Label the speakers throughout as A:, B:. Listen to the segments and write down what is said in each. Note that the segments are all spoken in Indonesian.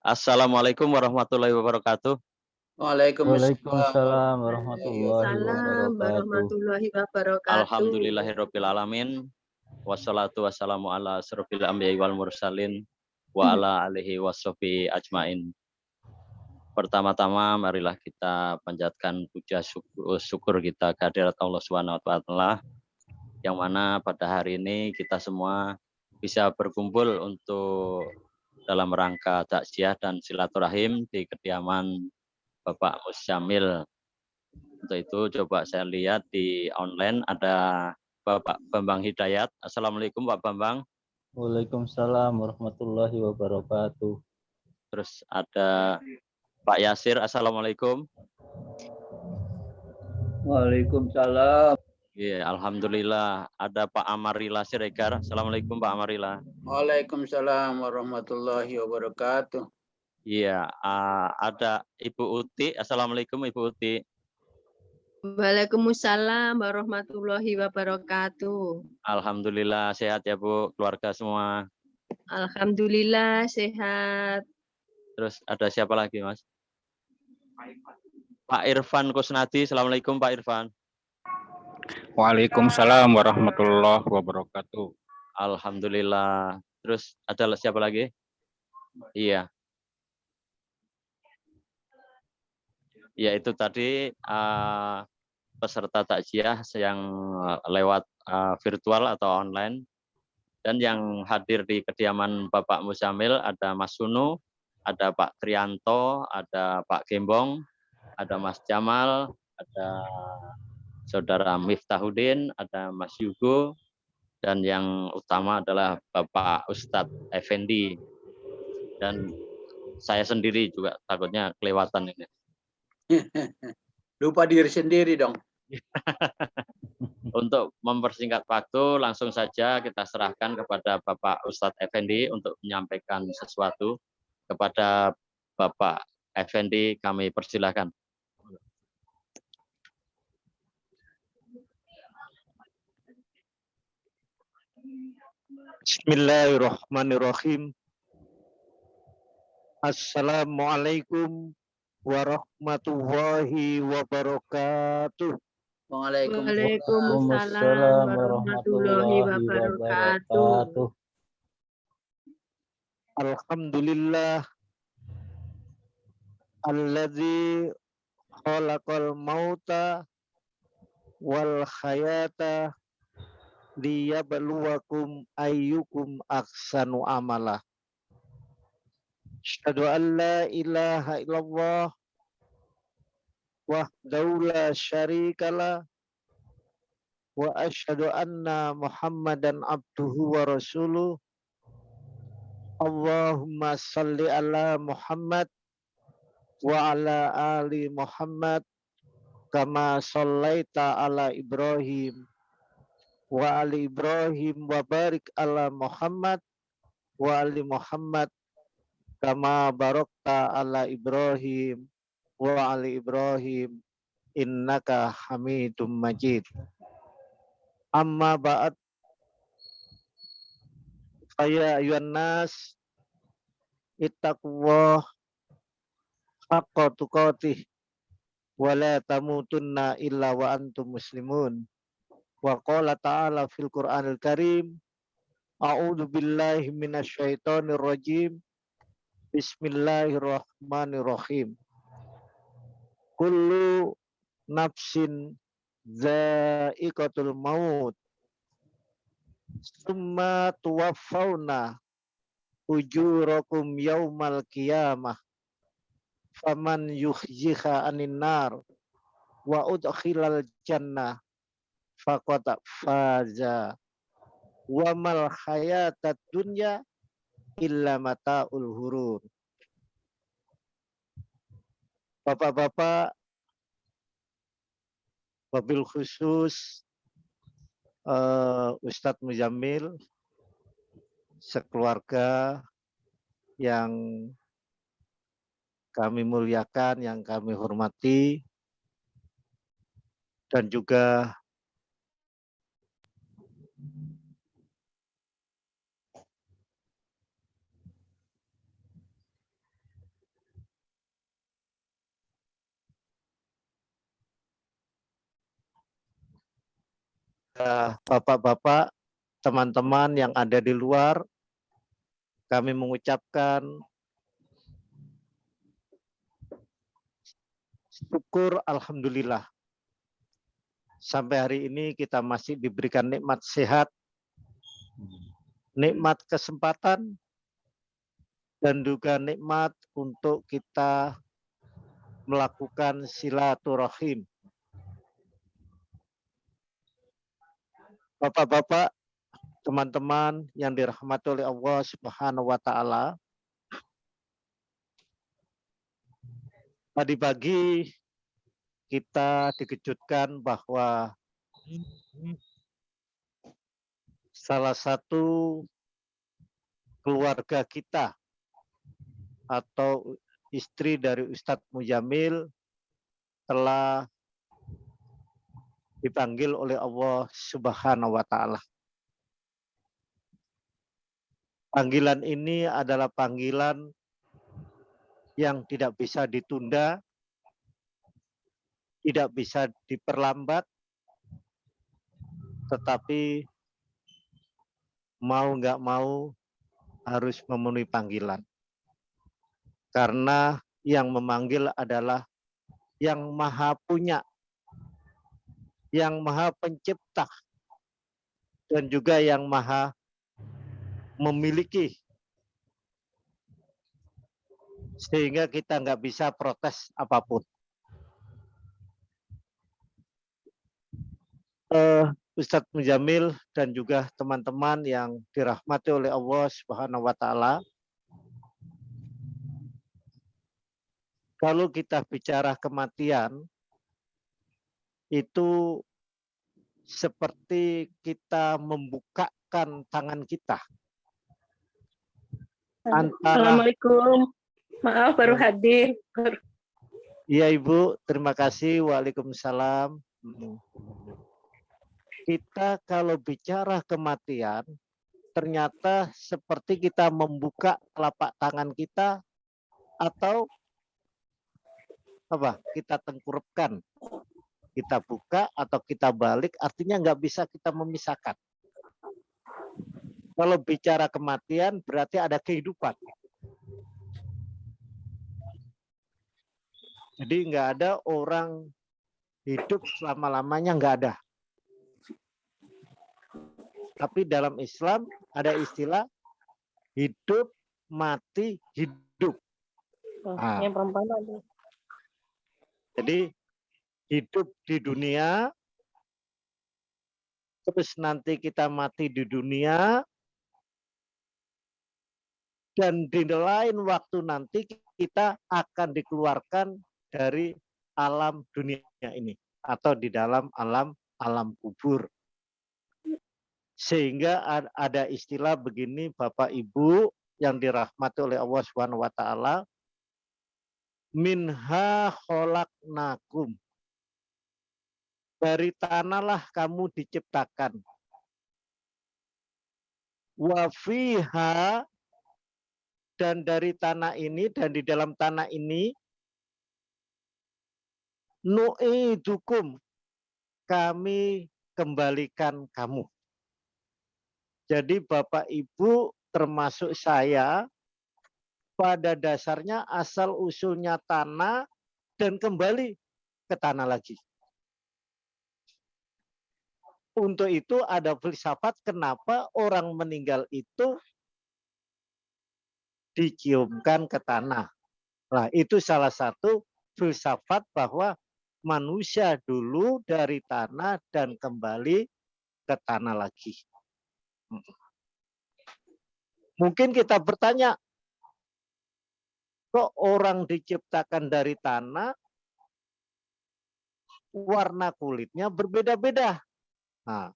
A: Assalamualaikum warahmatullahi wabarakatuh.
B: Waalaikumsalam
C: Waalaikumsalam
B: warahmatullahi
C: warahmatullahi
B: wabarakatuh.
D: Waalaikumsalam
C: wabarakatuh.
D: warahmatullahi wabarakatuh.
A: Alhamdulillahirabbil alamin. Wassalatu wassalamu ala asrofil anbiya'i wal mursalin wa ala alihi wassofi ajmain. Pertama-tama marilah kita panjatkan puja syukur kita kehadirat Allah Subhanahu wa taala yang mana pada hari ini kita semua bisa berkumpul untuk dalam rangka takziah dan silaturahim di kediaman Bapak Musyamil. Untuk itu coba saya lihat di online ada Bapak Bambang Hidayat. Assalamualaikum Pak Bambang.
C: Waalaikumsalam warahmatullahi wabarakatuh.
A: Terus ada Pak Yasir. Assalamualaikum.
B: Waalaikumsalam.
A: Iya, alhamdulillah. Ada Pak Amarila Siregar. Assalamualaikum Pak Amarila.
B: Waalaikumsalam warahmatullahi wabarakatuh.
A: Iya, ada Ibu Uti. Assalamualaikum Ibu Uti.
D: Waalaikumsalam warahmatullahi wabarakatuh.
A: Alhamdulillah sehat ya Bu, keluarga semua.
D: Alhamdulillah sehat.
A: Terus ada siapa lagi Mas? Pak Irfan Kusnadi. Assalamualaikum Pak Irfan.
E: Waalaikumsalam warahmatullahi wabarakatuh.
A: Alhamdulillah. Terus ada siapa lagi? Iya. Ya itu tadi peserta takziah yang lewat virtual atau online. Dan yang hadir di kediaman Bapak Musyamil ada Mas Sunu, ada Pak Trianto, ada Pak Gembong, ada Mas Jamal, ada Saudara Miftahuddin, ada Mas Yugo, dan yang utama adalah Bapak Ustadz Effendi. Dan saya sendiri juga takutnya kelewatan ini.
B: Lupa diri sendiri dong.
A: Untuk mempersingkat waktu, langsung saja kita serahkan kepada Bapak Ustadz Effendi untuk menyampaikan sesuatu. Kepada Bapak Effendi kami persilahkan.
F: Bismillahirrahmanirrahim. Assalamualaikum warahmatullahi wabarakatuh.
D: Waalaikumsalam warahmatullahi wabarakatuh.
F: Alhamdulillah alladzi khalaqal mauta wal hayata liyabluwakum ayyukum ahsanu amala. Asyhadu an la ilaha illallah wahdahu la syarikalah wa asyhadu anna Muhammadan abduhu wa rasuluh. Allahumma salli ala Muhammad wa ala ali Muhammad kama sallaita ala Ibrahim wa ali Ibrahim wa barik ala Muhammad wa ali Muhammad kama barakta ala Ibrahim wa ali Ibrahim innaka Hamidum Majid. Amma ba'd, ya ayuhan nas ittaqullah haqqa tuqatih wa la tamutunna illa wa antum muslimun. Wa qala ta'ala fil Qur'anil Karim, a'udzu billahi minasyaitonir rajim. Bismillahirrahmanirrahim. Kullu nafsin dha'iqatul maut. Summa tuwaffawna ujurakum yaumal qiyamah. Faman yukhziha anin nar wa udkhilal jannah faqad faza. Wa mal hayatad dunya illa mata'ul hurur. Bapak-bapak, wabil khusus Ustadz Muzamil, sekeluarga yang kami muliakan, yang kami hormati, dan juga bapak-bapak, teman-teman yang ada di luar, kami mengucapkan syukur alhamdulillah. Sampai hari ini kita masih diberikan nikmat sehat, nikmat kesempatan, dan juga nikmat untuk kita melakukan silaturahim. Bapak-bapak, teman-teman yang dirahmati oleh Allah Subhanahu wa taala. Tadi pagi kita dikejutkan bahwa salah satu keluarga kita atau istri dari Ustadz Mujamil telah dipanggil oleh Allah Subhanahu wa taala. Panggilan ini adalah panggilan yang tidak bisa ditunda, tidak bisa diperlambat, tetapi mau nggak mau harus memenuhi panggilan. Karena yang memanggil adalah yang maha punya, yang maha pencipta, dan juga yang maha memiliki. Sehingga kita nggak bisa protes apapun. Ustadz Mujamil dan juga teman-teman yang dirahmati oleh Allah Subhanahu wa taala. Kalau kita bicara kematian, itu seperti kita membukakan tangan kita.
G: Assalamualaikum. Maaf baru hadir.
F: Iya Ibu, terima kasih. Waalaikumsalam. Kita kalau bicara kematian, ternyata seperti kita membuka telapak tangan kita atau apa? Kita tengkurapkan. Kita buka atau kita balik, artinya nggak bisa kita memisahkan. Kalau bicara kematian berarti ada kehidupan. Jadi nggak ada orang hidup selama-lamanya, nggak ada. Tapi dalam Islam ada istilah hidup, mati, hidup. Nah,
G: Yang perempuan ada.
F: jadi hidup di dunia, terus nanti kita mati di dunia, dan di lain waktu nanti kita akan dikeluarkan dari alam dunia ini atau di dalam alam kubur. Sehingga ada istilah begini Bapak Ibu yang dirahmati oleh Allah Subhanahu wa taala, minha khalaqnakum. Dari tanahlah kamu diciptakan. Wa fiha, dan dari tanah ini dan di dalam tanah ini nu'idukum, kami kembalikan kamu. Jadi Bapak Ibu termasuk saya pada dasarnya asal usulnya tanah dan kembali ke tanah lagi. Untuk itu ada filsafat kenapa orang meninggal itu diciumkan ke tanah. Nah, itu salah satu filsafat bahwa manusia dulu dari tanah dan kembali ke tanah lagi. Mungkin kita bertanya, kok orang diciptakan dari tanah, warna kulitnya berbeda-beda? Nah,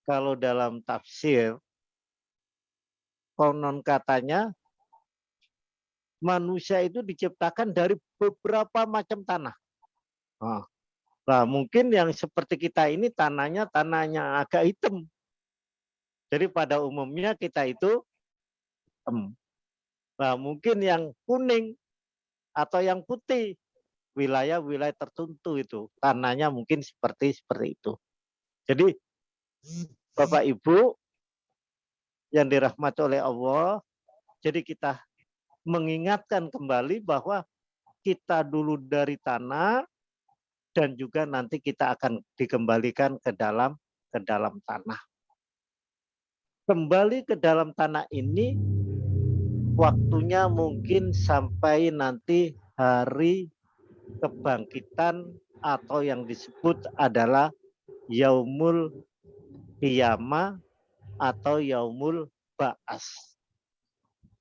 F: kalau dalam tafsir, konon katanya manusia itu diciptakan dari beberapa macam tanah. Nah, mungkin yang seperti kita ini tanahnya agak hitam. Jadi pada umumnya kita itu hitam. Nah, mungkin yang kuning atau yang putih, wilayah-wilayah tertentu itu tanahnya mungkin seperti itu. Jadi Bapak Ibu yang dirahmati oleh Allah, jadi kita mengingatkan kembali bahwa kita dulu dari tanah dan juga nanti kita akan dikembalikan ke dalam tanah. Kembali ke dalam tanah ini waktunya mungkin sampai nanti hari kebangkitan atau yang disebut adalah Yaumul Qiyamah atau Yaumul Ba'as,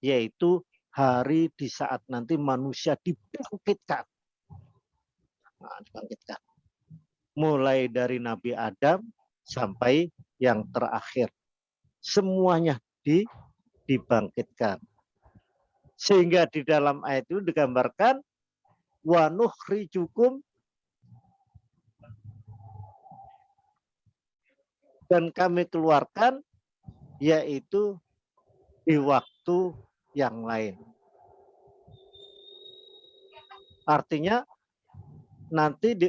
F: yaitu hari di saat nanti manusia dibangkitkan. Nah, dibangkitkan. Mulai dari Nabi Adam sampai yang terakhir. Semuanya dibangkitkan. Sehingga di dalam ayat itu digambarkan wa nukhrijukum, dan kami keluarkan, yaitu di waktu yang lain. Artinya nanti di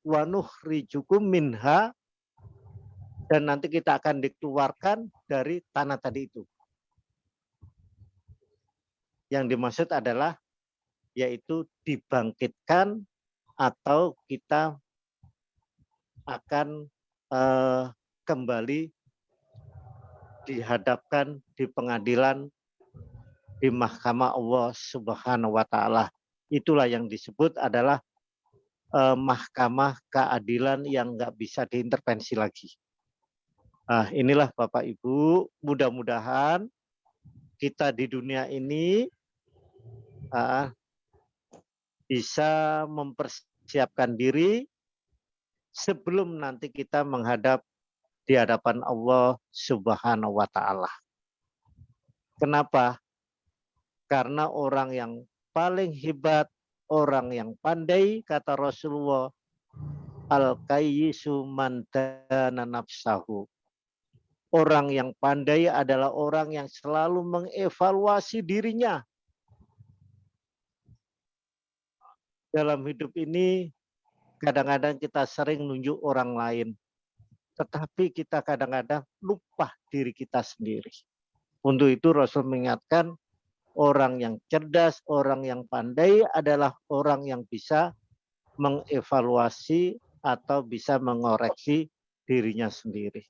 F: wa nukhrijukum minha, dan nanti kita akan dikeluarkan dari tanah tadi itu. Yang dimaksud adalah yaitu dibangkitkan atau kita akan kembali dihadapkan di pengadilan di mahkamah Allah Subhanahu wa taala. Itulah yang disebut adalah mahkamah keadilan yang nggak bisa diintervensi lagi. Nah, inilah Bapak Ibu, mudah-mudahan kita di dunia ini bisa mempersiapkan diri sebelum nanti kita menghadap di hadapan Allah Subhanahu wa taala. Kenapa? Karena orang yang paling hebat, orang yang pandai, kata Rasulullah, al-qayyisu man dana nafsahu. Orang yang pandai adalah orang yang selalu mengevaluasi dirinya. Dalam hidup ini kadang-kadang kita sering nunjuk orang lain, tetapi kita kadang-kadang lupa diri kita sendiri. Untuk itu Rasul mengingatkan, orang yang cerdas, orang yang pandai adalah orang yang bisa mengevaluasi atau bisa mengoreksi dirinya sendiri.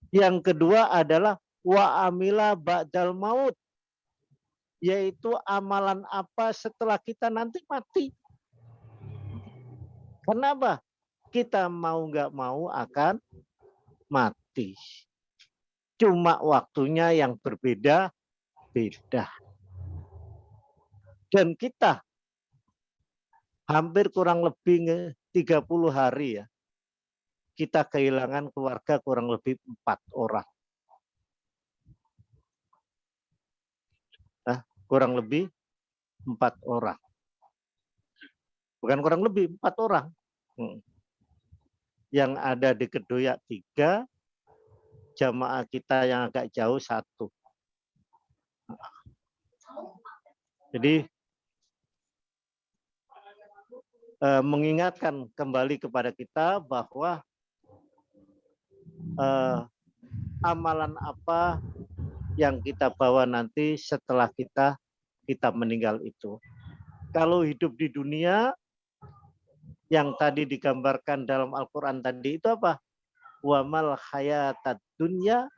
F: Yang kedua adalah wa amila ba'dal maut, yaitu amalan apa setelah kita nanti mati. Kenapa? Kita mau nggak mau akan mati. Cuma waktunya yang berbeda-beda. Dan kita hampir kurang lebih 30 hari ya, kita kehilangan keluarga kurang lebih 4 orang. Nah, kurang lebih 4 orang. Bukan kurang lebih, 4 orang. Yang ada di Kedoyak 3, jamaah kita yang agak jauh 1. Jadi mengingatkan kembali kepada kita bahwa amalan apa yang kita bawa nanti setelah kita meninggal itu. Kalau hidup di dunia yang tadi digambarkan dalam Al-Quran tadi itu apa? Wa mal hayatad dunya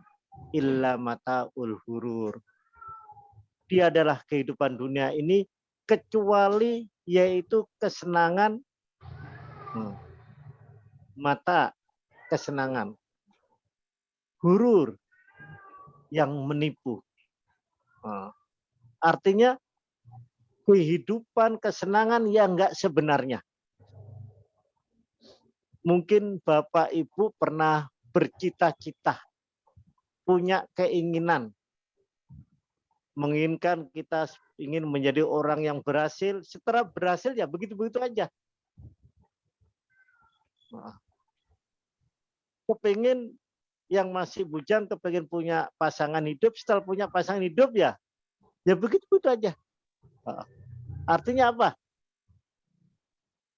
F: illa mata'ul ghurur. Dia adalah kehidupan dunia ini kecuali yaitu kesenangan mata, kesenangan ghurur yang menipu. Artinya kehidupan kesenangan yang enggak sebenarnya. Mungkin Bapak Ibu pernah bercita-cita, punya keinginan, menginginkan kita ingin menjadi orang yang berhasil. Setelah berhasil ya begitu-begitu aja. Kepingin yang masih bujang, kepingin punya pasangan hidup, setelah punya pasangan hidup ya begitu-begitu aja. Artinya apa?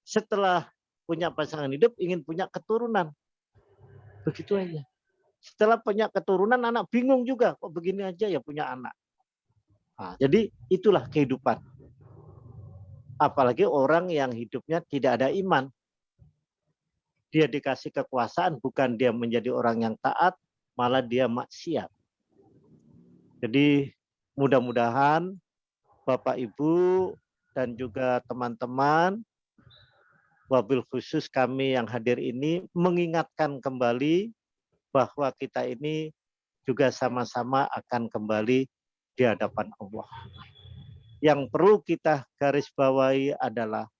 F: Setelah punya pasangan hidup, ingin punya keturunan. Begitu aja. Setelah punya keturunan, anak bingung juga. Kok begini aja ya punya anak. Nah, jadi itulah kehidupan. Apalagi orang yang hidupnya tidak ada iman. Dia dikasih kekuasaan, bukan dia menjadi orang yang taat, malah dia maksiat. Jadi mudah-mudahan Bapak Ibu dan juga teman-teman, wabil khusus kami yang hadir ini mengingatkan kembali bahwa kita ini juga sama-sama akan kembali di hadapan Allah. Yang perlu kita garis bawahi adalah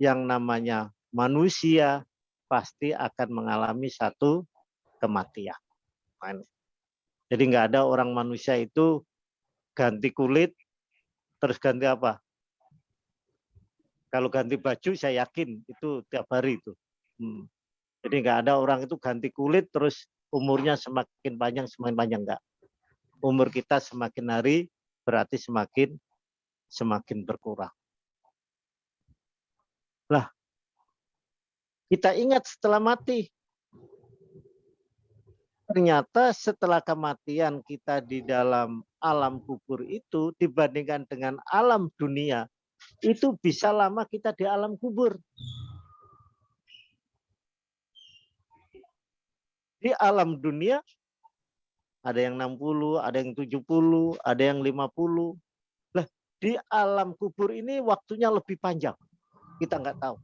F: yang namanya manusia pasti akan mengalami satu kematian. Jadi nggak ada orang manusia itu ganti kulit terus ganti apa? Kalau ganti baju saya yakin itu tiap hari itu. Jadi nggak ada orang itu ganti kulit terus umurnya semakin panjang enggak. Umur kita semakin hari berarti semakin berkurang. Lah, kita ingat setelah mati. Ternyata setelah kematian kita di dalam alam kubur itu dibandingkan dengan alam dunia, itu bisa lama kita di alam kubur. Di alam dunia ada yang 60, ada yang 70, ada yang 50. Lah, di alam kubur ini waktunya lebih panjang. Kita nggak tahu.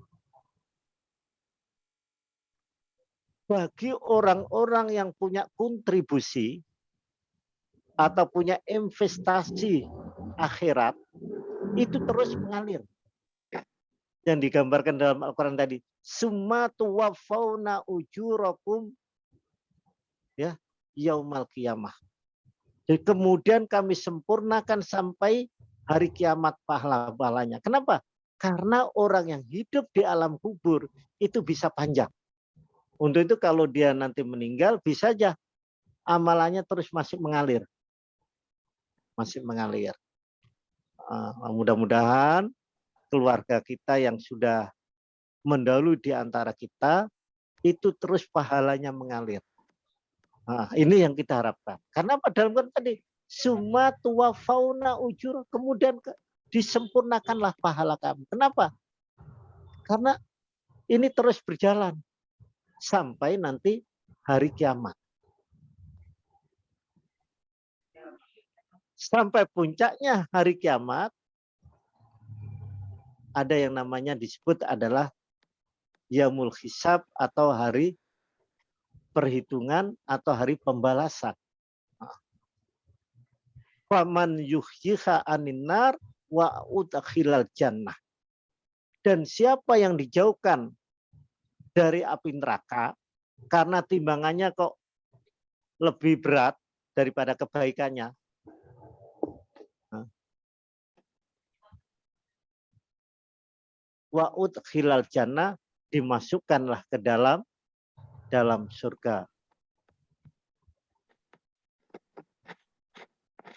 F: Bagi orang-orang yang punya kontribusi atau punya investasi akhirat, itu terus mengalir. Yang digambarkan dalam Al-Quran tadi, summa tuwaffawna ujurakum ya yaumal qiyamah. Jadi kemudian kami sempurnakan sampai hari kiamat pahala-pahalanya. Kenapa? Karena orang yang hidup di alam kubur itu bisa panjang. Untuk itu kalau dia nanti meninggal bisa aja amalannya terus masih mengalir. Masih mengalir. Mudah-mudahan keluarga kita yang sudah mendahului di antara kita itu terus pahalanya mengalir. Nah, ini yang kita harapkan. Karena pada dalam tadi summa tuwaffawna ujur, kemudian disempurnakanlah pahala kami. Kenapa? Karena ini terus berjalan sampai nanti hari kiamat. Sampai puncaknya hari kiamat ada yang namanya disebut adalah yaumul hisab atau hari perhitungan atau hari pembalasan. Faman yuhyiha anin nar wa udkhilal jannah. Dan siapa yang dijauhkan dari api neraka karena timbangannya kok lebih berat daripada kebaikannya. Wa udkhilal jannah, dimasukkanlah ke dalam surga.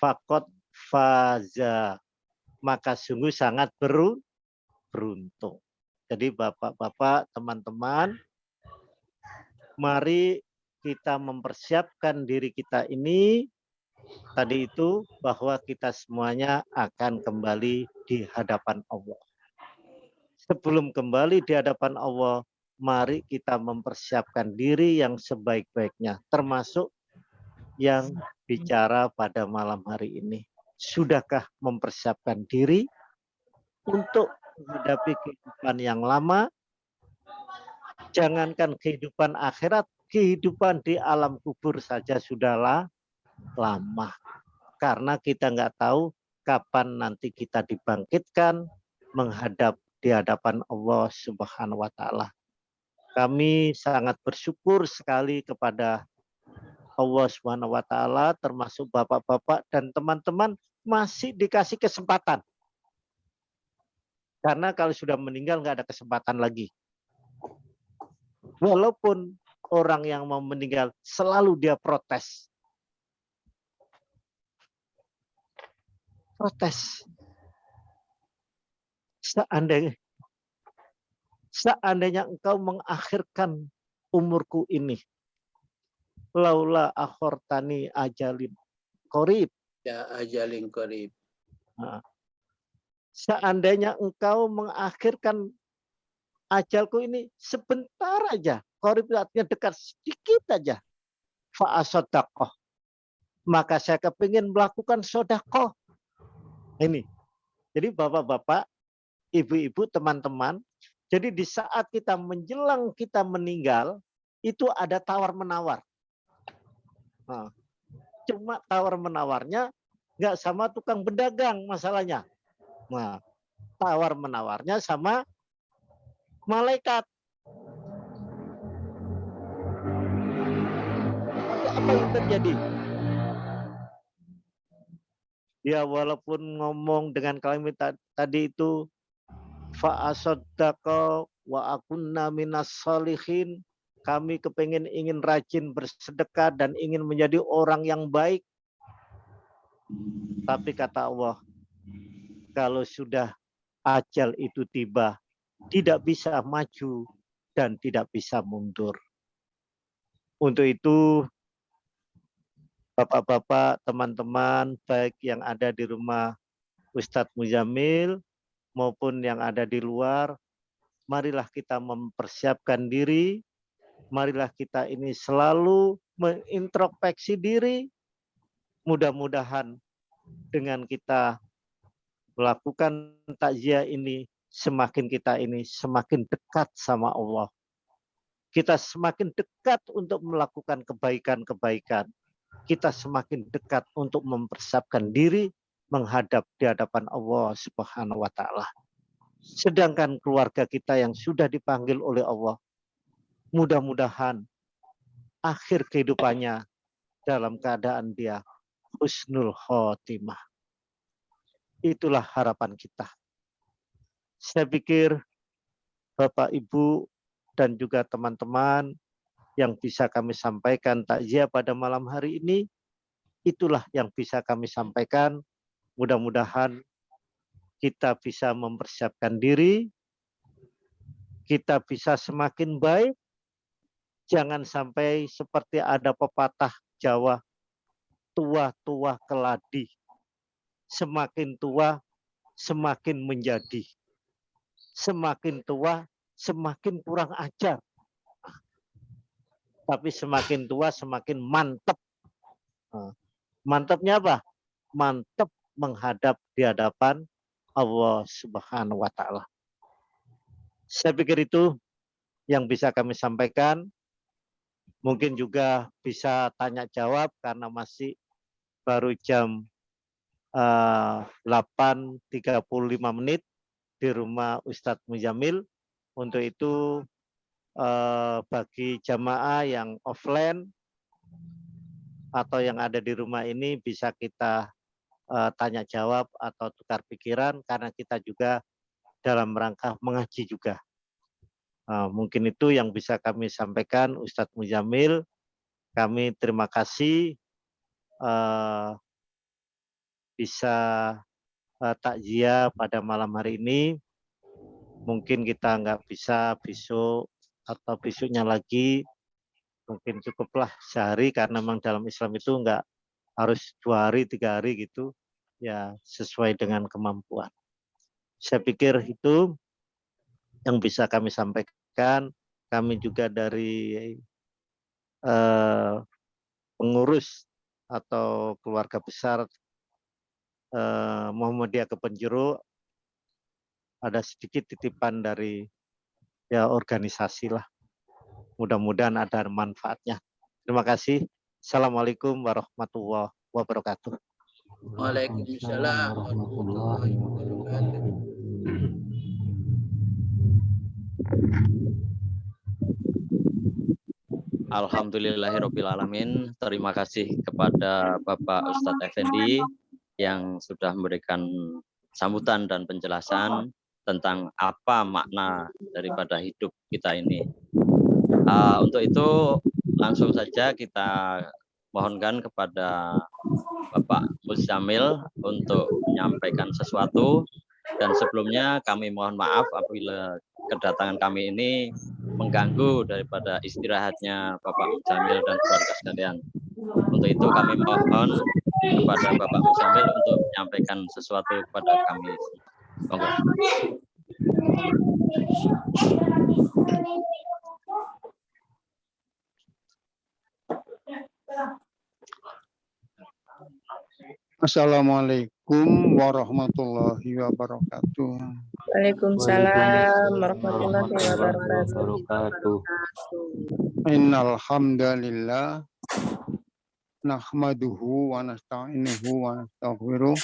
F: Fakot faza, maka sungguh sangat beruntung. Jadi bapak-bapak, teman-teman, mari kita mempersiapkan diri kita ini tadi itu bahwa kita semuanya akan kembali di hadapan Allah. Sebelum kembali di hadapan Allah, mari kita mempersiapkan diri yang sebaik-baiknya, termasuk yang bicara pada malam hari ini. Sudahkah mempersiapkan diri untuk menghadapi kehidupan yang lama? Jangankan kehidupan akhirat, kehidupan di alam kubur saja sudahlah lama. Karena kita nggak tahu kapan nanti kita dibangkitkan menghadap di hadapan Allah Subhanahu wa taala. Kami sangat bersyukur sekali kepada Allah Subhanahu wa taala, termasuk bapak-bapak dan teman-teman masih dikasih kesempatan. Karena kalau sudah meninggal nggak ada kesempatan lagi. Walaupun orang yang mau meninggal selalu dia protes. seandainya engkau mengakhirkan umurku ini, laula akhortani ajalin qorib.
B: Ya ajalin qarib.
F: Nah, seandainya engkau mengakhirkan ajalku ini sebentar aja, qorib artinya dekat sedikit aja, fa'asodakoh, maka saya kepingin melakukan sodakoh. Ini, jadi bapak-bapak, ibu-ibu, teman-teman, jadi di saat kita menjelang kita meninggal, itu ada tawar-menawar. Nah, cuma tawar-menawarnya nggak sama tukang berdagang masalahnya. Nah, tawar-menawarnya sama malaikat. Apa yang terjadi? Ya walaupun ngomong dengan kalimat tadi itu fa'asaddaqa wa akunna minas sholihin, kami kepengen ingin rajin bersedekah dan ingin menjadi orang yang baik. Tapi kata Allah, kalau sudah ajal itu tiba, tidak bisa maju dan tidak bisa mundur. Untuk itu, bapak-bapak, teman-teman, baik yang ada di rumah Ustadz Muzamil maupun yang ada di luar, marilah kita mempersiapkan diri, marilah kita ini selalu mengintrospeksi diri. Mudah-mudahan dengan kita melakukan takziah ini, semakin kita ini semakin dekat sama Allah. Kita semakin dekat untuk melakukan kebaikan-kebaikan. Kita semakin dekat untuk mempersiapkan diri menghadap di hadapan Allah Subhanahu wa taala. Sedangkan keluarga kita yang sudah dipanggil oleh Allah, mudah-mudahan akhir kehidupannya dalam keadaan dia husnul khotimah. Itulah harapan kita. Saya pikir Bapak, Ibu, dan juga teman-teman yang bisa kami sampaikan takziah pada malam hari ini, itulah yang bisa kami sampaikan. Mudah-mudahan kita bisa mempersiapkan diri, kita bisa semakin baik. Jangan sampai seperti ada pepatah Jawa, tua-tua keladi. Semakin tua, semakin menjadi. Semakin tua, semakin kurang ajar. Tapi semakin tua, semakin mantap. Mantapnya apa? Mantap menghadap di hadapan Allah Subhanahu wa taala. Saya pikir itu yang bisa kami sampaikan. Mungkin juga bisa tanya jawab karena masih baru jam 8.35 menit di rumah Ustadz Muzamil. Untuk itu bagi jamaah yang offline atau yang ada di rumah ini bisa kita tanya jawab atau tukar pikiran karena kita juga dalam rangka mengaji juga. Mungkin itu yang bisa kami sampaikan Ustadz Muzamil. Kami terima kasih bisa takziah pada malam hari ini. Mungkin kita nggak bisa besok atau besoknya lagi, mungkin cukuplah sehari karena memang dalam Islam itu nggak harus 2 hari, 3 hari gitu, ya sesuai dengan kemampuan. Saya pikir itu yang bisa kami sampaikan. Kami juga dari pengurus atau keluarga besar Muhammadiyah Kepenjuru ada sedikit titipan dari ya organisasi lah. Mudah-mudahan ada manfaatnya. Terima kasih. Assalamualaikum warahmatullahi wabarakatuh.
B: Waalaikumsalam warahmatullahi wabarakatuh.
A: Alhamdulillahirrabbilalamin. Terima kasih kepada Bapak Ustadz Effendi yang sudah memberikan sambutan dan penjelasan tentang apa makna daripada hidup kita ini. Untuk itu langsung saja kita mohonkan kepada Bapak Muzamil untuk menyampaikan sesuatu, dan sebelumnya kami mohon maaf apabila kedatangan kami ini mengganggu daripada istirahatnya Bapak Muzamil dan keluarga sekalian. Untuk itu kami mohon kepada Bapak Muzamil untuk menyampaikan sesuatu kepada kami. Monggo.
E: Assalamualaikum warahmatullahi wabarakatuh.
G: Waalaikumsalam warahmatullahi wabarakatuh.
E: Innal hamdalillah nahmaduhu wa nasta'inuhu wa nastaghfiruh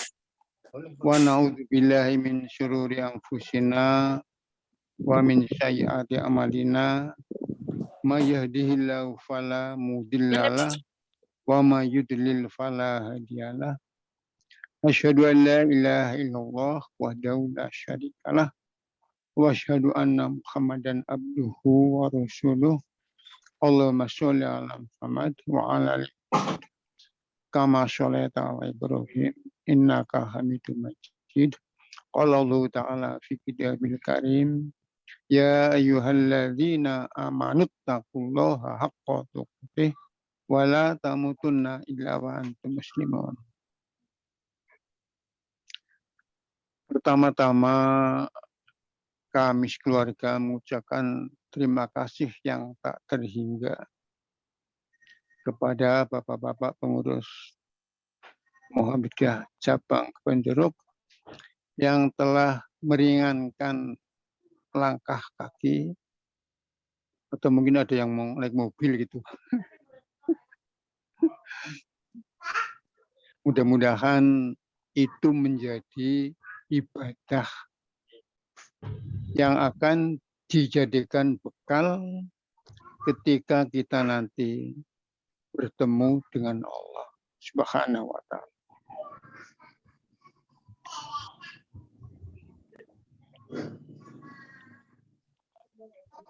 E: wa na'udzu billahi min syururi anfusina wa min sayyiati a'malina may yahdihillahu fala mudhillalah wa may yudlil fala hadiyalah. Asyhadu an la ilaha illallah wahdahu la syarikalah wa asyhadu anna Muhammadan abduhu wa rasuluh. Allahumma sholli ala Muhammad wa ala ali kama sholaita ala Ibrahim innaka Hamidum Majid. Qala Allah ta'ala fi kitabil karim ya ayyuhalladzina amanu taqullaha haqqa tuqatih wa la tamutunna illa wa antum muslimun. Pertama-tama kami sekeluarga mengucapkan terima kasih yang tak terhingga kepada bapak-bapak pengurus Muhammadiyah cabang Kepanjeruk yang telah meringankan langkah kaki, atau mungkin ada yang mau naik mobil gitu. Mudah-mudahan itu menjadi ibadah yang akan dijadikan bekal ketika kita nanti bertemu dengan Allah Subhanahu wa ta'ala.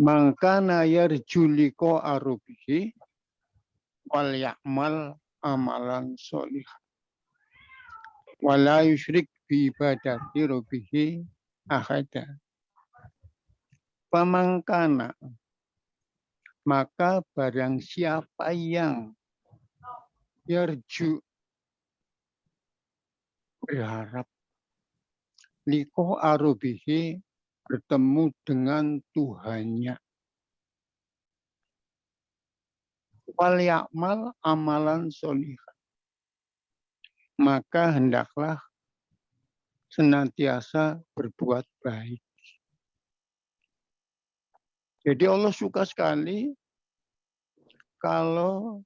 E: Mangkana yarju liqa rubihi wal ya'mal amalan sholihan wa la yusyrik bi ibadati rubihi ahada. Pamangkana, maka barang siapa yang yarju berharap liqa rubihi bertemu dengan Tuhannya, wal ya'mal amalan sholihan, maka hendaklah senantiasa berbuat baik. Jadi Allah suka sekali kalau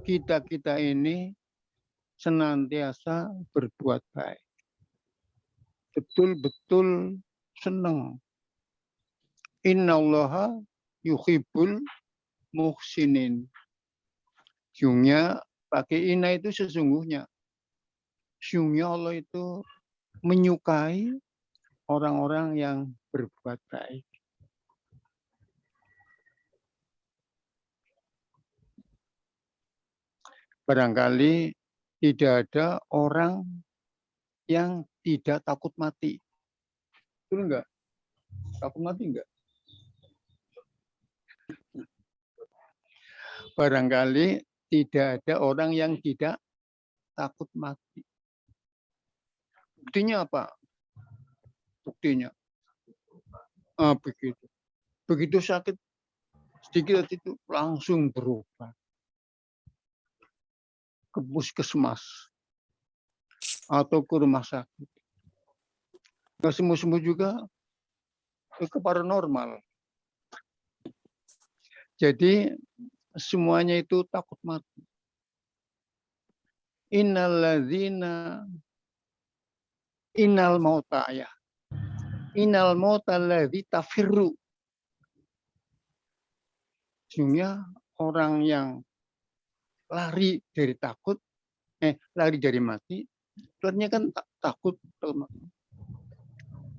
E: kita ini senantiasa berbuat baik. Betul-betul senang. Innallaha yuhibbul muhsinin. Sungguhnya pakai inna itu sesungguhnya. Sungguhnya Allah itu menyukai orang-orang yang berbuat baik. Barangkali tidak ada orang yang tidak takut mati. Betul enggak? Takut mati enggak? Barangkali tidak ada orang yang tidak takut mati. Buktinya apa? Buktinya begitu. Begitu sakit sedikit itu langsung berubah ke puskesmas atau ke rumah sakit. Nggak sembuh-sembuh juga ke paranormal. Jadi semuanya itu takut mati. Innal mauta ya. Innal mauta alladzi tafirru. Sesungguhnya orang yang lari dari takut, lari dari mati, artinya kan takut mati.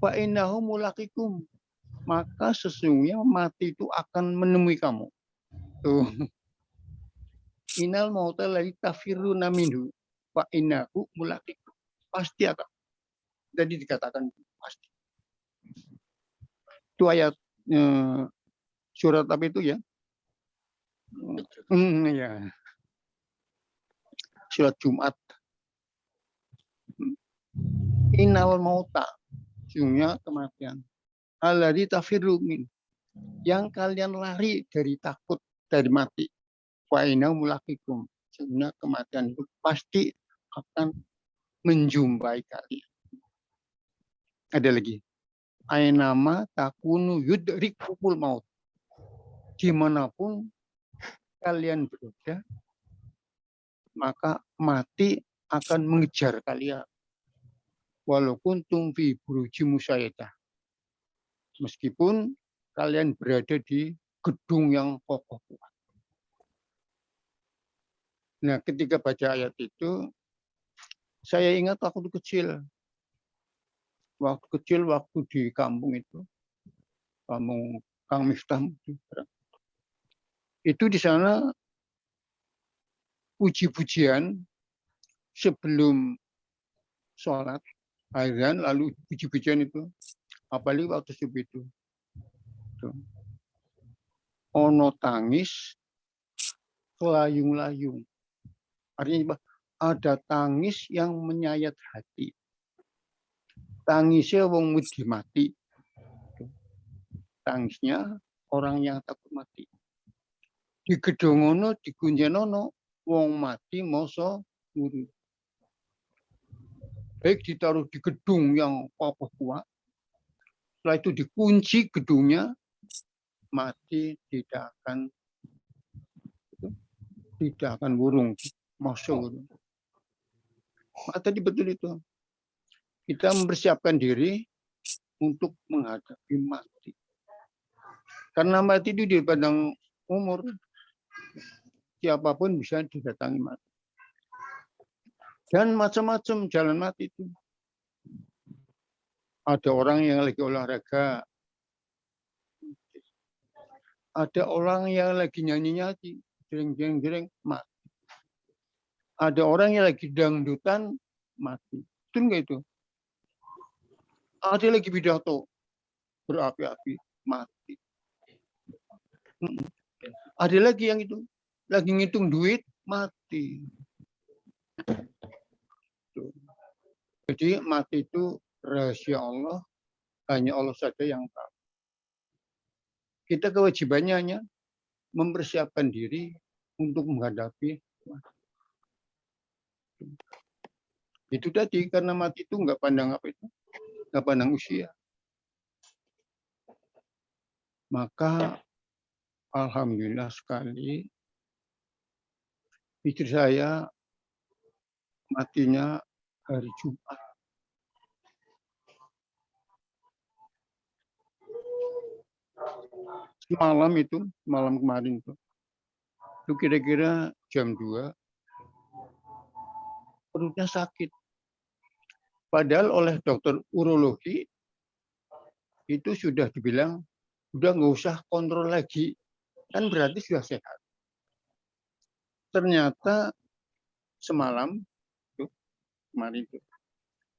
E: Fa innahu mulaqikum, maka sesungguhnya mati itu akan menemui kamu. Tuh. Innal mauta alladzi tafirruna minhu fa innahu mulaqikum. Pasti akan. Jadi dikatakan pasti. Itu ayat surat apa itu ya? Ya. Surat Jumat. Innal mauta, sungguhnya kematian. Alladzi tafirru min, yang kalian lari dari takut dari mati. Wa inna mulaqikum, sungguhnya kematian itu pasti akan menjumpai kalian. Ada lagi. Ainama takunu yudrikumul maut. Dimanapun kalian berada, maka mati akan mengejar kalian. Walaupun tumfi buruji musayyadah. Meskipun kalian berada di gedung yang kokoh kuat. Nah, ketika baca ayat itu, saya ingat waktu kecil. Waktu di kampung itu, kampung Kang Miftah. Itu di sana puji-pujian sebelum sholat, azan, lalu puji-pujian itu. Apalagi waktu subuh itu. Ono tangis, kelayung-layung. Artinya ada tangis yang menyayat hati. Tangisnya wong wedi mati. Tangisnya orang yang takut mati. Di gedung ono, di kunjenono, wong mati moso nguri. Baik ditaruh di gedung yang kokoh kuat. Setelah itu dikunci gedungnya, mati tidak akan burung, masuk. Tadi betul itu. Kita mempersiapkan diri untuk menghadapi mati. Karena mati itu di padang umur, siapapun bisa didatangi mati. Dan macam-macam jalan mati itu. Ada orang yang lagi olahraga. Ada orang yang lagi nyanyi-nyanyi, jering-jering, mati. Ada orang yang lagi dangdutan, mati. Itu enggak itu? Ada lagi pidato, berapi-api, mati. Ada lagi yang itu, lagi ngitung duit, mati. Jadi mati itu rahasia Allah, hanya Allah saja yang tahu. Kita kewajibannya hanya mempersiapkan diri untuk menghadapi mati. Itu tadi, karena mati itu nggak pandang apa itu, nggak pandang usia. Maka alhamdulillah sekali istri saya matinya hari Jumat. Malam kemarin itu kira-kira jam 2, perutnya sakit. Padahal oleh dokter urologi itu sudah dibilang, udah nggak usah kontrol lagi, kan berarti sudah sehat. Ternyata semalam, kemarin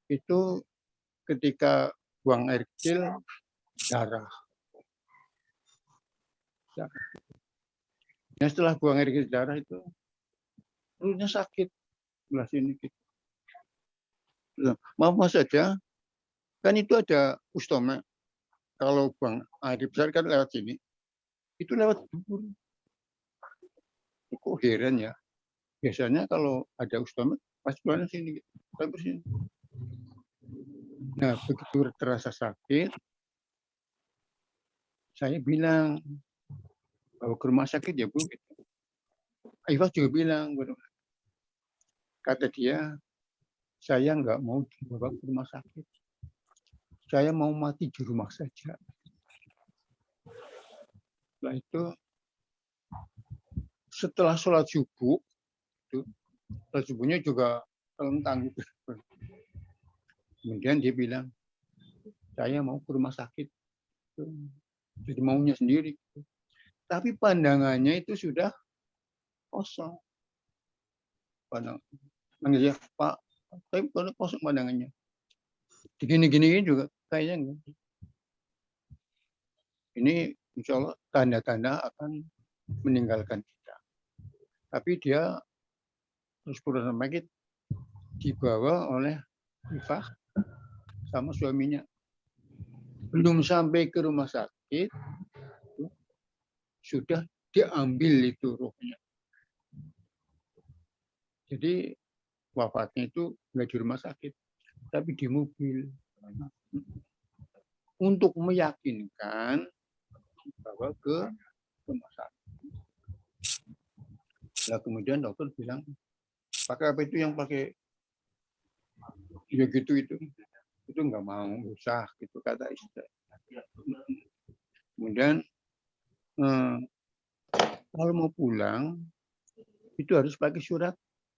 E: itu ketika buang air kecil, darah. Nah, setelah buang air kecil darah itu, perutnya sakit. Sebelah sini gitu. Maaf saja, kan itu ada ustoma. Kalau buang air besar kan lewat sini. Itu lewat dubur. Kok heran ya. Biasanya kalau ada ustoma, pasti keluarnya sini. Gitu. Nah, begitu terasa sakit, saya bilang, bawa ke rumah sakit ya Bu. Iwa juga bilang, kata dia, saya nggak mau dibawa ke rumah sakit. Saya mau mati di rumah saja. Setelah itu, setelah sholat subuh, sholat subuhnya juga telentang. Kemudian dia bilang, saya mau ke rumah sakit. Jadi maunya sendiri. Tapi pandangannya itu sudah kosong. Pandangannya, Pak, tapi kosong pandangannya. Gini-gini juga kayaknya enggak. ini insya Allah tanda-tanda akan meninggalkan kita. Tapi dia terus sakit dibawa oleh Ifah sama suaminya. Belum sampai ke rumah sakit, sudah diambil itu rohnya. Jadi wafatnya itu nggak di rumah sakit, tapi di mobil. Untuk meyakinkan bahwa ke rumah sakit. Nah, kemudian dokter bilang, pakai apa itu yang pakai ya gitu itu nggak mau, usah gitu kata istri. Kemudian kalau mau pulang itu harus pakai surat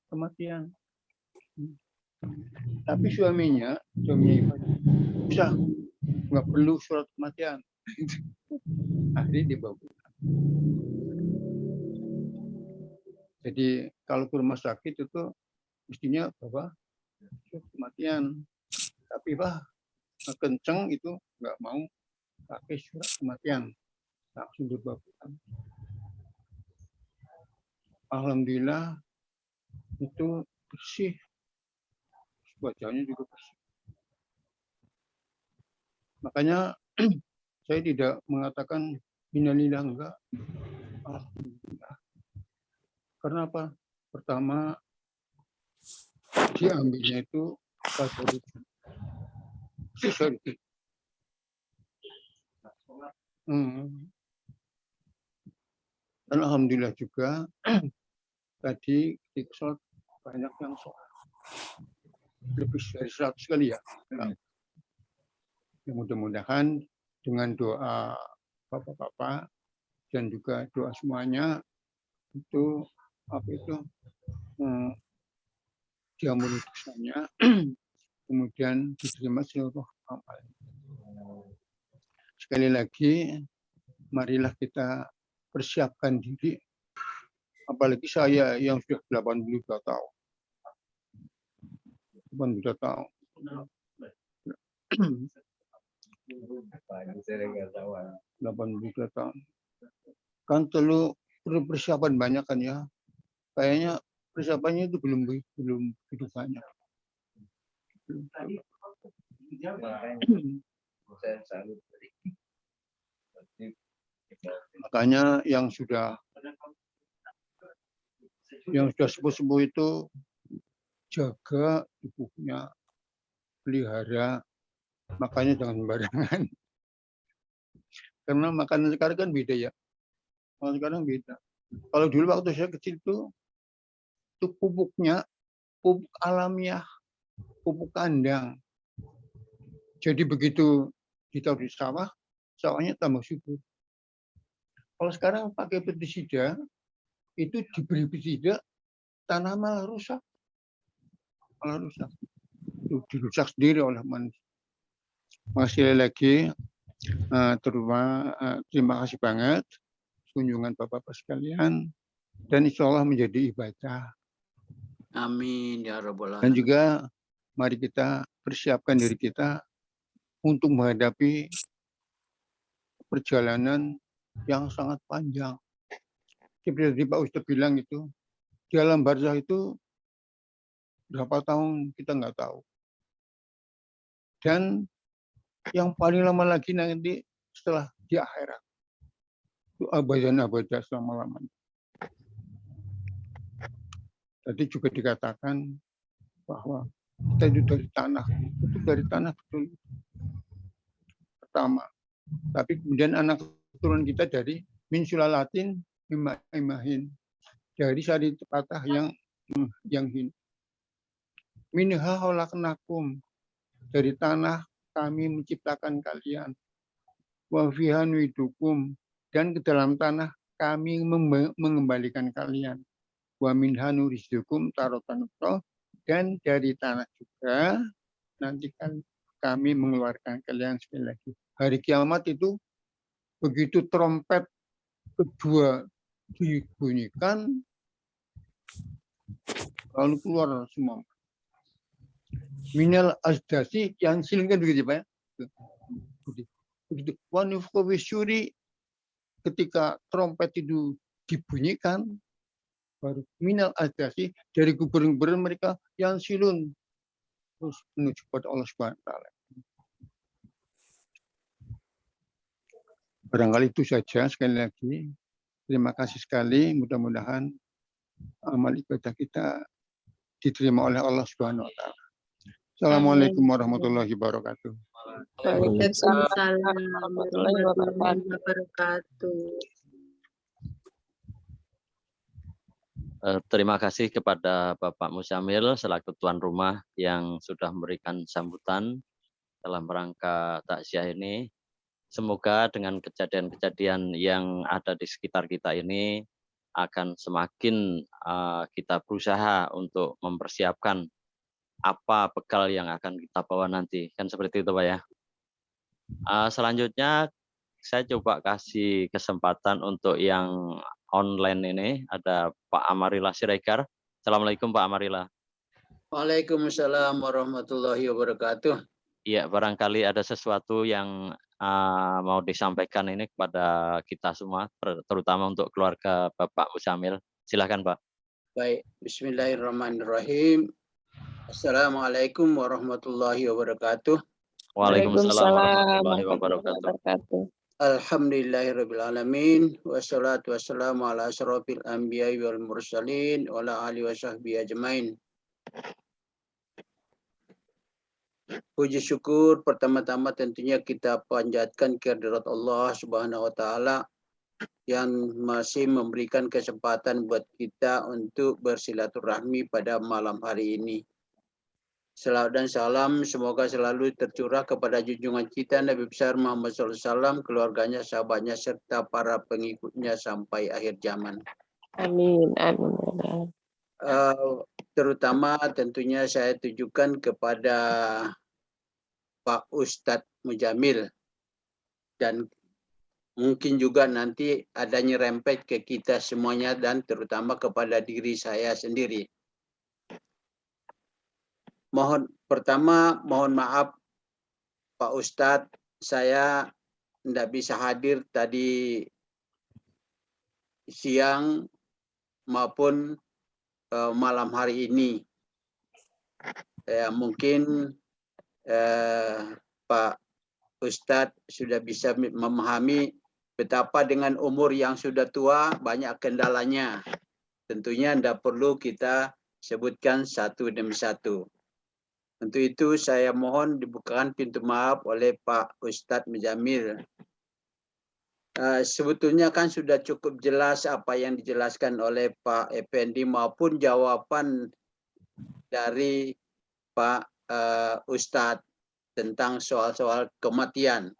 E: kematian. Tapi suaminya usah, nggak perlu surat kematian. Akhirnya dibawa pulang. Jadi kalau ke rumah sakit itu mestinya bawa surat kematian. Tapi kenceng itu nggak mau pakai surat kematian, langsung dibawa pulang. Alhamdulillah itu bersih, wajahnya juga bersih. Makanya saya tidak mengatakan innalillah, enggak. Alhamdulillah. Karena apa? Pertama, diambilnya itu Dan alhamdulillah juga tadi di sholat banyak yang sholat. Lebih dari 100 kali ya. Mudah-mudahan dengan doa bapak-bapak dan juga doa semuanya itu diampuni dosanya, kemudian diterima seluruh amal. Sekali lagi, marilah kita persiapkan diri. Apalagi saya yang sudah 82 tahun. 82 tahun. 82 tahun. Kan perlu persiapan banyak kan ya. Kayaknya persiapannya itu belum begitu banyak. Makanya yang sudah sepuh-sepuh itu jaga tubuhnya, pelihara, makanya jangan sembarangan. Karena makanan sekarang kan beda ya. Makanan sekarang beda. Kalau dulu waktu saya kecil itu pupuknya pupuk alamiah, pupuk kandang. Jadi begitu ditaruh di sawah, sawahnya tambah subur. Kalau sekarang pakai pestisida, itu diberi pestisida, tanah malah rusak. Malah rusak. Itu dirusak sendiri oleh manusia. Masih lagi, terima kasih banget kunjungan Bapak-Bapak sekalian, dan insya Allah menjadi ibadah.
B: Amin ya rabbal
E: Dan
B: alamin.
E: juga mari kita persiapkan diri kita untuk menghadapi perjalanan yang sangat panjang. Seperti Pak Ustadz bilang itu, di alam barzah itu berapa tahun kita nggak tahu. Dan yang paling lama lagi nanti setelah di akhirat. Itu abadan-abadah selama-lamanya. Tadi juga dikatakan bahwa kita itu dari tanah. Itu dari tanah betul. Pertama. Tapi kemudian anak keturunan kita dari min sulalatin imahin. Dari sari patah yang hin. Minha khalaqnakum. Dari tanah kami menciptakan kalian. Wa fiha nu'idukum. Dan ke dalam tanah kami mengembalikan kalian. Wa minha nurizqukum taratan ukhra. Dan dari tanah juga nanti kan kami mengeluarkan kalian sekali lagi. Hari kiamat itu begitu trompet kedua dibunyikan, lalu keluar semua. Minal asdasi yang silingkan begitu Pak ya. Begitu wa nufkha fisyuri, ketika trompet itu dibunyikan, baru minal adasi, dari kuburan-kuburan mereka yang silun terus menuju kepada Allah Subhanahu wa taala. Barangkali itu saja. Sekali lagi terima kasih sekali, mudah-mudahan amal ibadah kita diterima oleh Allah Subhanahu wa taala. Assalamualaikum warahmatullahi wabarakatuh.
D: Waalaikumsalam
G: warahmatullahi
D: warahmatullahi wabarakatuh.
A: Terima kasih kepada Bapak Musyamil selaku tuan rumah yang sudah memberikan sambutan dalam rangka takziah ini. Semoga dengan kejadian-kejadian yang ada di sekitar kita ini akan semakin kita berusaha untuk mempersiapkan apa bekal yang akan kita bawa nanti. Kan seperti itu Pak ya. Selanjutnya saya coba kasih kesempatan untuk yang online ini. Ada Pak Amarila Siregar. Assalamualaikum Pak Amarila.
B: Waalaikumsalam warahmatullahi wabarakatuh.
A: Iya, barangkali ada sesuatu yang mau disampaikan ini kepada kita semua, terutama untuk keluarga Bapak Musyamil. Silakan Pak.
B: Baik, bismillahirrahmanirrahim. Assalamualaikum warahmatullahi wabarakatuh.
A: Waalaikumsalam warahmatullahi wabarakatuh.
B: Alhamdulillahirabbil alamin, wassalatu wassalamu ala asyrofil anbiya'i wal mursalin wa ala alihi washabbihi ajmain. Puji syukur pertama-tama tentunya kita panjatkan kehadirat Allah Subhanahu wa taala yang masih memberikan kesempatan buat kita untuk bersilaturahmi pada malam hari ini. Salawat dan salam semoga selalu tercurah kepada junjungan kita Nabi besar Muhammad SAW, keluarganya, sahabatnya, serta para pengikutnya sampai akhir zaman.
G: Amin, amin.
B: Terutama tentunya saya tujukan kepada Pak Ustadz Mujamil, dan mungkin juga nanti ada nyerempet ke kita semuanya dan terutama kepada diri saya sendiri. Mohon maaf Pak Ustadz, saya tidak bisa hadir tadi siang maupun malam hari ini. Mungkin Pak Ustadz sudah bisa memahami betapa dengan umur yang sudah tua banyak kendalanya. Tentunya tidak perlu kita sebutkan satu demi satu. Untuk itu saya mohon dibukakan pintu maaf oleh Pak Ustadz Mujamil. Sebetulnya kan sudah cukup jelas apa yang dijelaskan oleh Pak Effendi maupun jawaban dari Pak Ustadz tentang soal-soal kematian.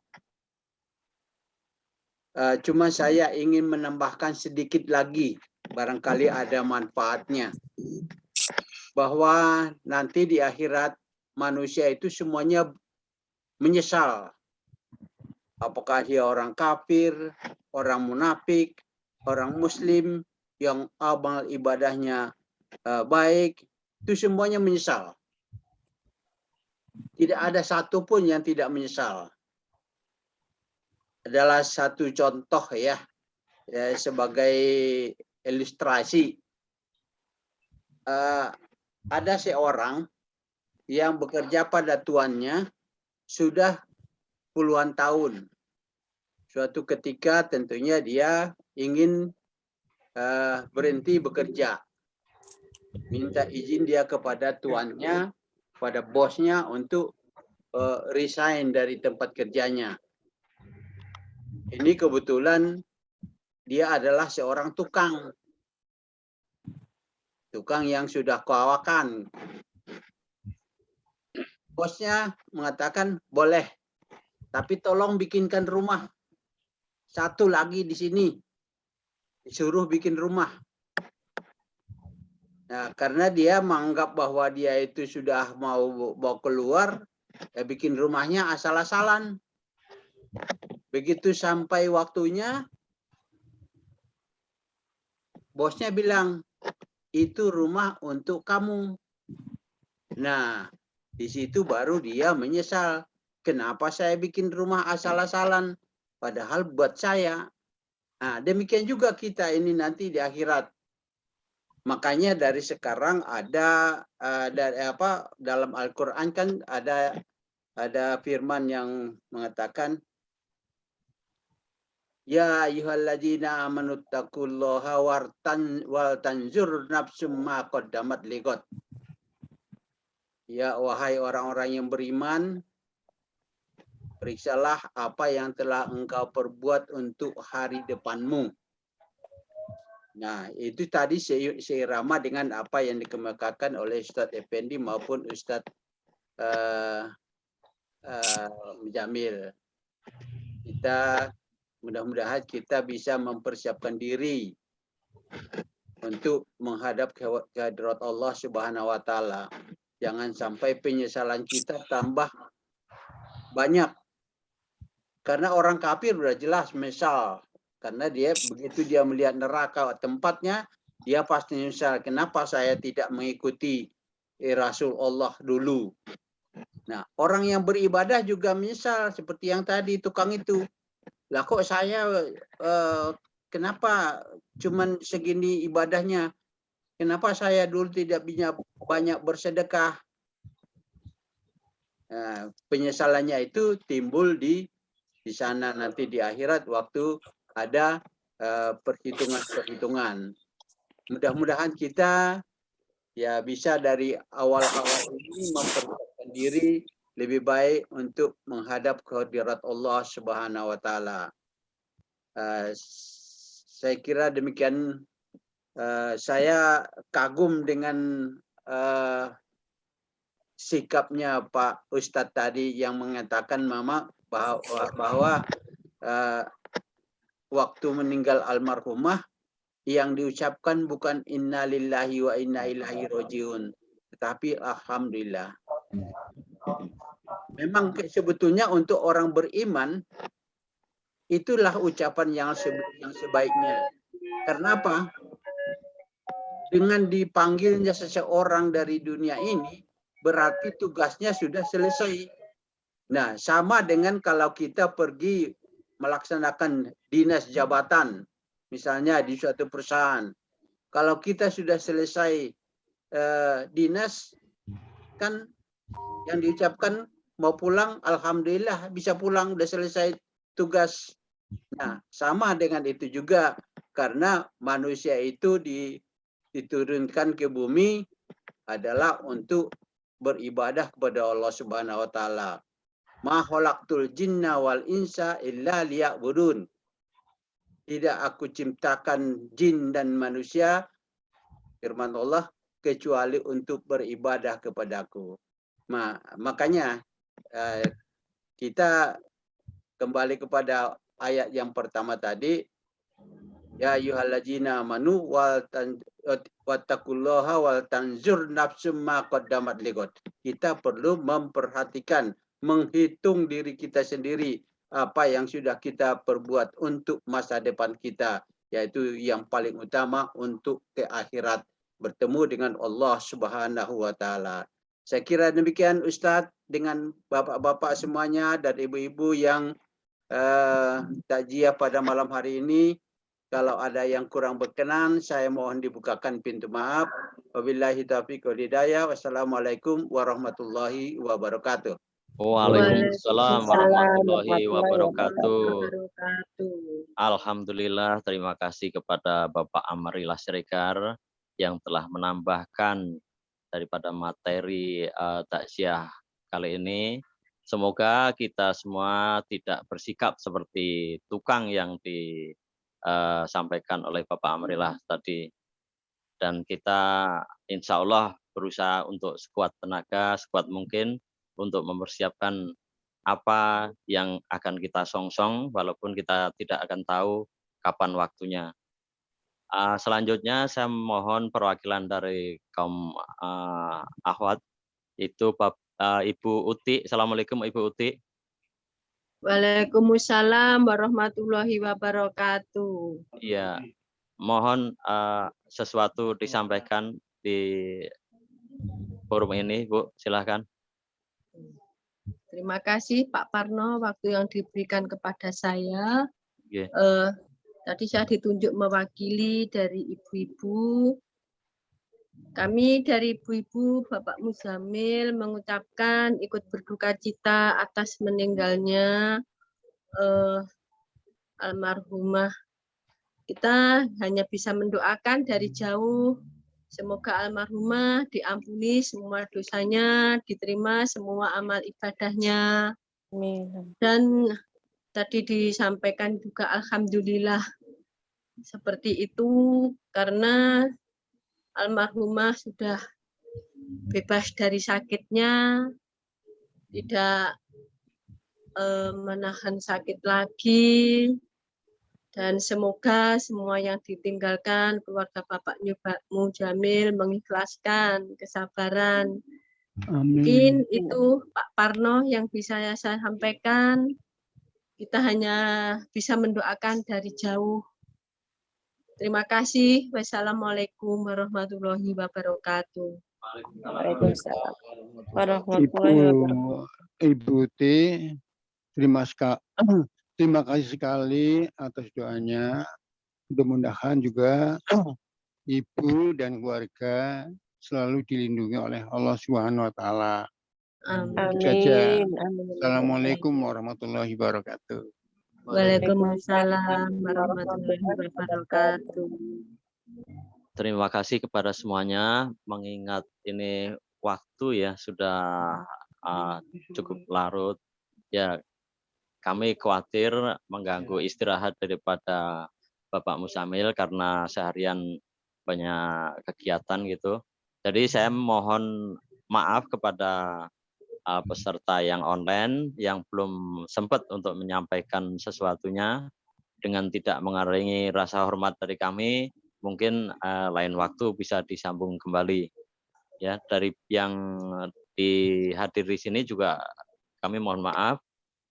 B: Cuma saya ingin menambahkan sedikit lagi, barangkali ada manfaatnya. Bahwa nanti di akhirat manusia itu semuanya menyesal. Apakah dia orang kafir, orang munafik, orang muslim yang amal ibadahnya baik, itu semuanya menyesal. Tidak ada satupun yang tidak menyesal. Adalah satu contoh ya sebagai ilustrasi. Ada seorang yang bekerja pada tuannya sudah puluhan tahun. Suatu ketika tentunya dia ingin berhenti bekerja. Minta izin dia kepada tuannya, pada bosnya untuk resign dari tempat kerjanya. Ini kebetulan dia adalah seorang tukang. Tukang yang sudah kawakan. Bosnya mengatakan boleh, tapi tolong bikinkan rumah. Satu lagi di sini. Disuruh bikin rumah. Nah, karena dia menganggap bahwa dia itu sudah mau keluar, ya bikin rumahnya asal-asalan. Begitu sampai waktunya, bosnya bilang, itu rumah untuk kamu. Nah, di situ baru dia menyesal. kenapa saya bikin rumah asal-asalan? Padahal buat saya. Nah, demikian juga kita ini nanti di akhirat. Makanya dari sekarang ada dalam Al-Qur'an kan ada firman yang mengatakan ya ayyuhalladzina amanu taqullaha wal tanzur nafsum ma qaddamat ligot. Ya wahai orang-orang yang beriman, periksalah apa yang telah engkau perbuat untuk hari depanmu. Nah, itu tadi seirama dengan apa yang dikemukakan oleh Ustadz Effendi maupun Ustadz Jamil. Kita mudah-mudahan kita bisa mempersiapkan diri untuk menghadap kehadirat Allah Subhanahu wa taala. Jangan sampai penyesalan kita tambah banyak. Karena orang kafir sudah jelas menyesal. Karena dia begitu dia melihat neraka tempatnya, dia pasti menyesal. Kenapa saya tidak mengikuti Rasul Allah dulu? Nah, orang yang beribadah juga menyesal seperti yang tadi tukang itu. Lah kok saya kenapa cuman segini ibadahnya? Kenapa saya dulu tidak bisa banyak bersedekah? Nah, penyesalannya itu timbul di sana nanti di akhirat waktu ada perhitungan-perhitungan. Mudah-mudahan kita ya bisa dari awal-awal ini mempersiapkan diri lebih baik untuk menghadap kehadirat Allah Subhanahu wa taala. Saya kira demikian. Saya kagum dengan sikapnya Pak Ustadz tadi yang mengatakan bahwa waktu meninggal almarhumah yang diucapkan bukan innalillahi wa inna ilaihi rajiun, tetapi alhamdulillah. Memang sebetulnya untuk orang beriman itulah ucapan yang sebaiknya. Karena apa? Dengan dipanggilnya seseorang dari dunia ini berarti tugasnya sudah selesai. Nah, sama dengan kalau kita pergi melaksanakan dinas jabatan, misalnya di suatu perusahaan. Kalau kita sudah selesai dinas, kan yang diucapkan mau pulang, alhamdulillah bisa pulang, udah selesai tugas. Nah, sama dengan itu juga, karena manusia itu diturunkan ke bumi adalah untuk beribadah kepada Allah Subhanahu wa taala. Ma khalaqtul jinna wal insa illa liya'budun. Tidak aku ciptakan jin dan manusia, firman Allah, kecuali untuk beribadah kepadaku. Makanya kita kembali kepada ayat yang pertama tadi, ya ayyuhalladzina amanu wattaqullaha wal tanzur nafsum ma qaddamat ligot. Kita perlu memperhatikan, menghitung diri kita sendiri apa yang sudah kita perbuat untuk masa depan kita, yaitu yang paling utama untuk ke akhirat, bertemu dengan Allah Subhanahu wa taala. Saya kira demikian Ustadz, dengan bapak-bapak semuanya dan ibu-ibu yang takziah pada malam hari ini. Kalau ada yang kurang berkenan, saya mohon dibukakan pintu maaf. Wabillahi taufiq wal hidayah. Wassalamualaikum warahmatullahi wabarakatuh.
A: Waalaikumsalam warahmatullahi wabarakatuh.
D: wabarakatuh.
A: Alhamdulillah, terima kasih kepada Bapak Amarilah Siregar yang telah menambahkan daripada materi takziah kali ini. Semoga kita semua tidak bersikap seperti tukang yang disampaikan oleh Bapak Amarilah tadi. Dan kita insya Allah berusaha untuk sekuat tenaga, sekuat mungkin untuk mempersiapkan apa yang akan kita songsong, walaupun kita tidak akan tahu kapan waktunya. Selanjutnya saya mohon perwakilan dari kaum akhwat, itu Ibu Uti. Assalamualaikum Ibu Uti.
D: Waalaikumsalam warahmatullahi wabarakatuh.
A: Iya, mohon sesuatu disampaikan di forum ini, Bu. Silahkan.
D: Terima kasih Pak Parno waktu yang diberikan kepada saya.
A: Nggih.
D: Tadi saya ditunjuk mewakili dari ibu-ibu. Kami dari ibu-ibu Bapak Muzamil mengucapkan ikut berduka cita atas meninggalnya almarhumah. Kita hanya bisa mendoakan dari jauh. Semoga almarhumah diampuni semua dosanya, diterima semua amal ibadahnya.
G: Amin.
D: Dan tadi disampaikan juga alhamdulillah seperti itu karena almarhumah sudah bebas dari sakitnya, tidak menahan sakit lagi. Dan semoga semua yang ditinggalkan keluarga Bapak Muzamil mengikhlaskan kesabaran. Mungkin itu Pak Parno yang bisa saya sampaikan. Kita hanya bisa mendoakan dari jauh. Terima kasih. Wassalamualaikum warahmatullahi wabarakatuh.
G: Waalaikumsalam
E: Ibu
G: warahmatullahi wabarakatuh.
E: Ibu T, terima kasih sekali atas doanya. Mudah-mudahan juga ibu dan keluarga selalu dilindungi oleh Allah Subhanahu wa taala.
D: Amin.
E: Saja.
G: Amin.
E: Assalamualaikum warahmatullahi wabarakatuh.
D: Waalaikumsalam warahmatullahi wabarakatuh.
A: Terima kasih kepada semuanya, mengingat ini waktu ya sudah cukup larut. Ya, kami khawatir mengganggu istirahat daripada Bapak Muzamil karena seharian banyak kegiatan gitu. Jadi saya mohon maaf kepada peserta yang online yang belum sempat untuk menyampaikan sesuatunya. Dengan tidak mengurangi rasa hormat dari kami, mungkin lain waktu bisa disambung kembali. Ya, dari yang dihadir di sini juga kami mohon maaf.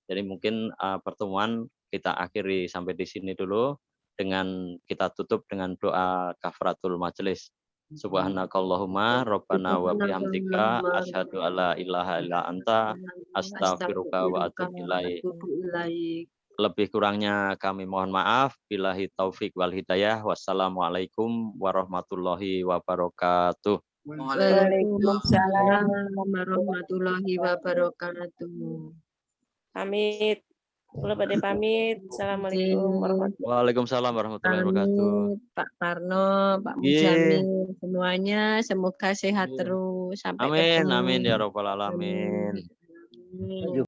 A: Jadi mungkin pertemuan kita akhiri sampai di sini dulu dengan kita tutup dengan doa kafaratul majelis. Subhanakallahumma rabbana wa bihamdika asyhadu alla ilaha illa anta astaghfiruka wa atubu ilaik. Lebih kurangnya kami mohon maaf. Billahi taufik wal hidayah. Wassalamualaikum warahmatullahi wabarakatuh.
D: Waalaikumsalam warahmatullahi wabarakatuh.
G: Pamit. Kula pada pamit. Assalamualaikum warahmatullahi
A: Waalaikumsalam warahmatullahi wabarakatuh.
D: Pak Parno, Pak Muzamil, semuanya semoga sehat terus sampai
A: Amin,
D: ketemu.
A: amin ya rabbal alamin.
D: Amin.